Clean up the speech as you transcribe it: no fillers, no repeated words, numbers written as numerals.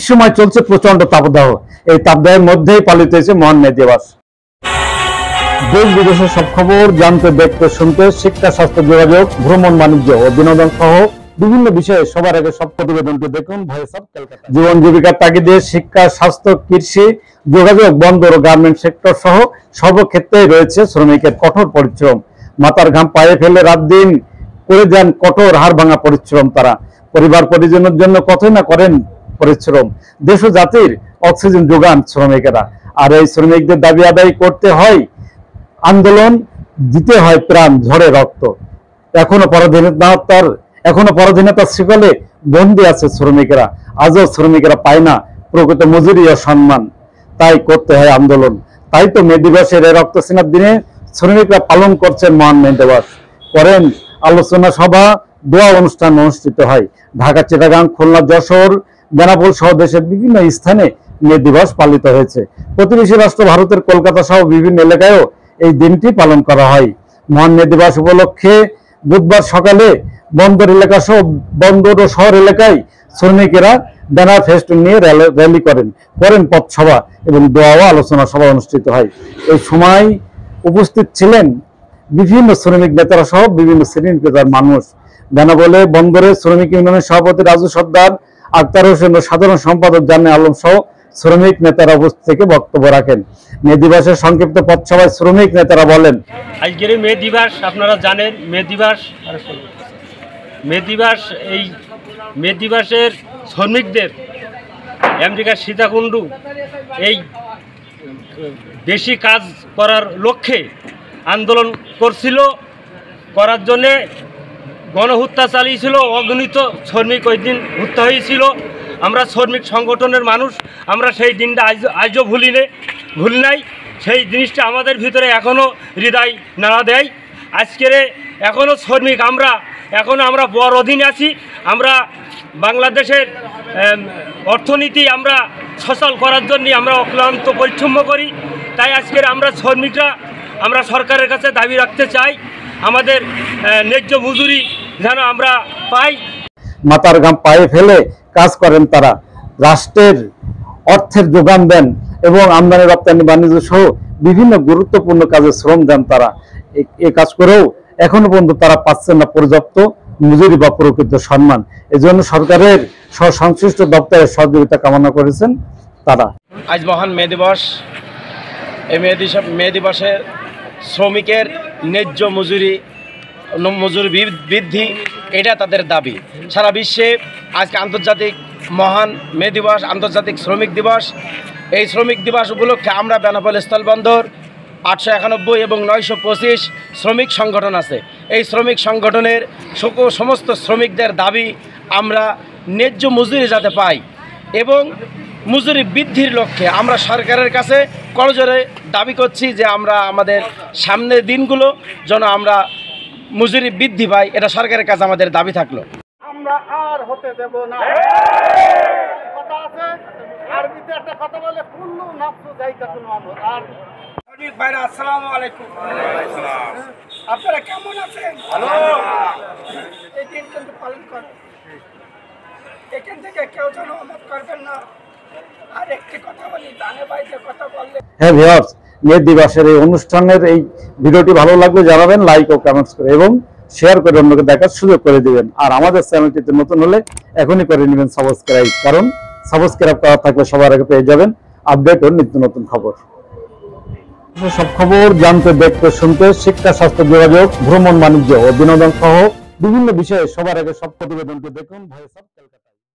সময় চলছে প্রচন্ড তাপদাহ। এই তাপদাহের মধ্যেই পালিত হয়েছে মহান মে দিবস। দেশ বিদেশের সব খবর জানতে, দেখতে, শুনতে শিক্ষা, স্বাস্থ্য, যোগাযোগ, ভ্রমণ, বাণিজ্য ও বিনোদন সহ বিভিন্ন বিষয়ে সবার আগে সব প্রতিবেদনটি দেখুন ভয়েস অফ কলকাতা। জীবন জীবিকার তাগিদে শিক্ষা, স্বাস্থ্য, কৃষি, যোগাযোগ, বন্দর ও গার্মেন্ট সেক্টর সহ সর্বক্ষেত্রেই রয়েছে শ্রমিকের কঠোর পরিশ্রম। মাথার ঘাম পায়ে ফেলে রাত দিন করে যান কঠোর হাড় ভাঙা পরিশ্রম। তারা পরিবার পরিজনের জন্য কতই না করেন পরিশ্রম। দেশ ও জাতির অক্সিজেন যোগান শ্রমিকেরা। আর এই শ্রমিকদের দাবি আদায় করতে হয় আন্দোলন, দিতে হয় প্রাণ, ঝরে রক্ত। এখনো পরাধীনতার শিকলে বন্দী আছে শ্রমিকেরা। আজও শ্রমিকেরা পায় না প্রকৃত মজুরি ও সম্মান, তাই করতে হয় আন্দোলন। তাই তো মে দিবসের এই রক্তস্নাত দিনে শ্রমিকরা পালন করছেন মহান মে দিবস। করেন আলোচনা সভা, দোয়া অনুষ্ঠান অনুষ্ঠিত হয়। ঢাকা, চিটাগাং, খুলনা, যশোর, বেনাপোল সহ দেশের বিভিন্ন স্থানে মে দিবস পালিত হয়েছে। প্রতিবেশী রাষ্ট্র ভারতের কলকাতা সহ বিভিন্ন এলাকায়ও এই দিনটি পালন করা হয়। মহান মে দিবস উপলক্ষে বুধবার সকালে বন্দর এলাকা সহ বন্দর ও শহর এলাকায় শ্রমিকেরা ব্যানার ফেস্টুন নিয়ে র্যালি করেন পথসভা এবং দোয়া ও আলোচনা সভা অনুষ্ঠিত হয়। এই সময় উপস্থিত ছিলেন বিভিন্ন শ্রমিক নেতারা সহ বিভিন্ন শ্রেণীর পেশার মানুষ। বেনাপোলে বন্দরের শ্রমিক ইউনিয়নের সভাপতি রাজু সর্দার, আক্তার হোসেন ও সাধারণ সম্পাদক জানে আলম সহ শ্রমিক নেতারা উপস্থিত থেকে বক্তব্য রাখেন। মে দিবসের সংক্ষিপ্ত পথসভায় শ্রমিক নেতারা বলেন, আজকের মে দিবস আপনারা জানেন, এই মে দিবসের শ্রমিকদের আমেরিকার সীতাকুণ্ডু এই বেশি কাজ করার লক্ষ্যে আন্দোলন করার জন্যে গণহত্যা চালিয়েছিল। অগণিত শ্রমিক ওই দিন হত্যা হয়েছিল। আমরা শ্রমিক সংগঠনের মানুষ, আমরা সেই দিনটা আজও ভুলি নাই। সেই জিনিসটা আমাদের ভিতরে এখনও হৃদয় নাড়া দেয়। আজকের এখনও শ্রমিক আমরা বড় অধীনে আছি। আমরা বাংলাদেশের অর্থনীতি আমরা সচল করার জন্য আমরা অক্লান্ত পরিশ্রম করি। তাই আজকের আমরা শ্রমিকরা আমরা সরকারের কাছে দাবি রাখতে চাই, আমাদের ন্যায্য মজুরি যেন আমরা পাই। মাথার ঘাম পায়ে ফেলে কাজ করেন তারা, রাষ্ট্রের অর্থের যোগান দেন এবং আমদানি রপ্তানি বাণিজ্য সহ বিভিন্ন গুরুত্বপূর্ণ কাজে শ্রম দেন তারা। এই কাজ করেও এখনো পর্যন্ত তারা পাচ্ছেন না পর্যাপ্ত মজুরি বা প্রকৃত সম্মান। এজন্য সরকারের সংশ্লিষ্ট দপ্তরের সহযোগিতা কামনা করেছেন তারা। আজ মহান মে দিবস। এই মে দিবসে শ্রমিকের ন্যায্য মজুরি বৃদ্ধি, এটা তাদের দাবি। সারা বিশ্বে আজকে আন্তর্জাতিক মহান মে দিবস, আন্তর্জাতিক শ্রমিক দিবস। এই শ্রমিক দিবস উপলক্ষে আমরা বেনাপোল স্থলবন্দর 891 এবং 925 শ্রমিক সংগঠন আছে। এই শ্রমিক সংগঠনের সমস্ত শ্রমিকদের দাবি আমরা ন্যায্য মজুরি যাতে পাই এবং মজুরি বৃদ্ধির লক্ষ্যে আমরা সরকারের কাছে করজোরে দাবি করছি যে আমরা আমাদের সামনের দিনগুলো যেন আমরা মজুরি বৃদ্ধি পাই, এটা সরকারের কাছে আমাদের দাবি থাকলো। আমরা আর হতে দেব না। কথা আছে আরবিতে একটা কথা বলে, কুল্লু নাফসু যায়কাতুল মাউত। আর অনেক ভাইরা আসসালামু আলাইকুম। আপনারা কেমন আছেন? ভালো। এই দিন কিন্তু পালন করেন, এখান থেকে কেউ যেন আমত করবেন না। আর একটি কথা বলি, জানে বাইরে কথা বললে। হ্যাঁ ভিউয়ার্স, মে দিবসের এই অনুষ্ঠানের এই ভিডিওটি ভালো লাগলে জানাবেন লাইক ও কমেন্টস করে এবং শেয়ার করে অন্যকে দেখার সুযোগ করে দিবেন। আর আমাদের চ্যানেলটিতে নতুন হলে এখনই করে নেবেন সাবস্ক্রাইব, কারণ সাবস্ক্রাইব করা থাকলে সবার আগে পেয়ে যাবেন আপডেট ও নিত্য নতুন খবর। সব খবর জানতে, দেখতে, শুনতে শিক্ষা, স্বাস্থ্য, যোগাযোগ, ভ্রমণ, বাণিজ্য ও বিনোদন সহ বিভিন্ন বিষয়ে সবার আগে সব প্রতিবেদনটি দেখুন ভয়েস অফ কলকাতা।